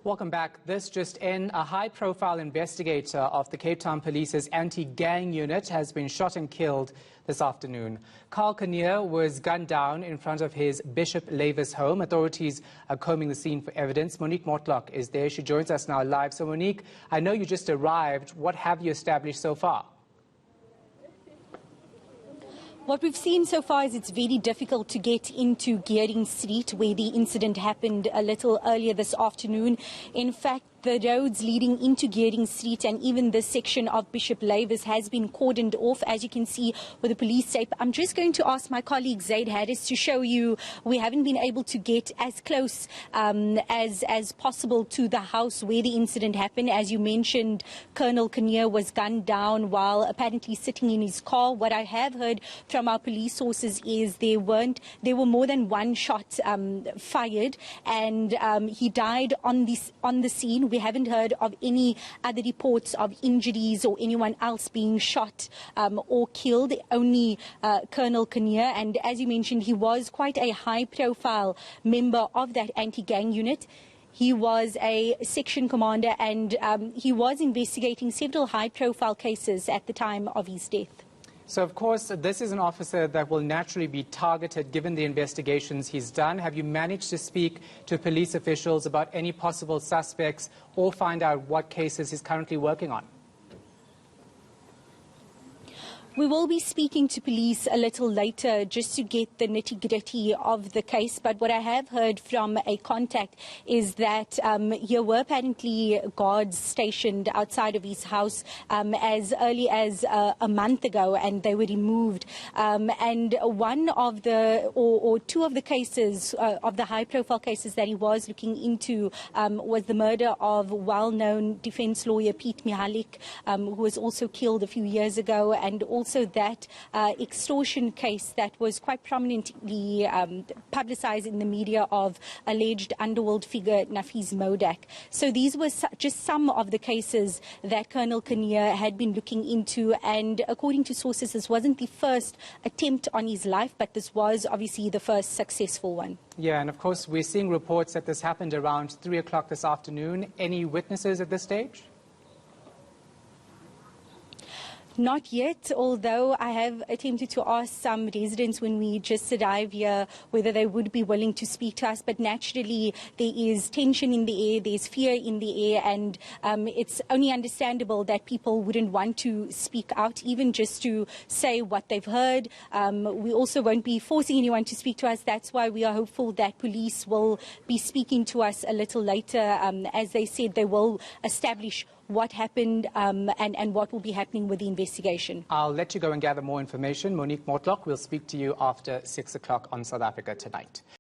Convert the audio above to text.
Welcome back. This just in, a high-profile investigator of the Cape Town Police's anti-gang unit has been shot and killed this afternoon. Charl Kinnear was gunned down in front of his Bishop Lavis home. Authorities are combing the scene for evidence. Monique Mortlock is there. She joins us now live. So, Monique, I know you just arrived. What have you established so far? What we've seen so far is it's very difficult to get into Gearing Street, where the incident happened a little earlier this afternoon. In fact, the roads leading into Gearing Street and even this section of Bishop Lavis has been cordoned off, as you can see with the police tape. I'm just going to ask my colleague Zaid Harris to show you. We haven't been able to get as close as possible to the house where the incident happened. As you mentioned, Colonel Kinnear was gunned down while apparently sitting in his car. What I have heard from our police sources is there were more than one shot fired, and he died on the scene. We haven't heard of any other reports of injuries or anyone else being shot or killed, only Colonel Kinnear. And as you mentioned, he was quite a high-profile member of that anti-gang unit. He was a section commander, and he was investigating several high-profile cases at the time of his death. So, of course, this is an officer that will naturally be targeted given the investigations he's done. Have you managed to speak to police officials about any possible suspects or find out what cases he's currently working on? We will be speaking to police a little later just to get the nitty-gritty of the case. But what I have heard from a contact is that there were apparently guards stationed outside of his house as early as a month ago, and they were removed. And one of the, or two of the cases, of the high-profile cases that he was looking into was the murder of well-known defense lawyer Pete Mihalik, who was also killed a few years ago, and also that extortion case that was quite prominently publicized in the media of alleged underworld figure Nafiz Modak. So these were just some of the cases that Colonel Kinnear had been looking into, and according to sources, this wasn't the first attempt on his life, but this was obviously the first successful one. Yeah, and of course we're seeing reports that this happened around 3 o'clock this afternoon. Any witnesses at this stage? Not yet, although I have attempted to ask some residents when we just arrived here whether they would be willing to speak to us. But naturally, there is tension in the air, there's fear in the air, and it's only understandable that people wouldn't want to speak out, even just to say what they've heard. We also won't be forcing anyone to speak to us. That's why we are hopeful that police will be speaking to us a little later. As they said, they will establish what happened and what will be happening with the investigation. I'll let you go and gather more information. Monique Mortlock, we'll speak to you after 6 o'clock on South Africa Tonight.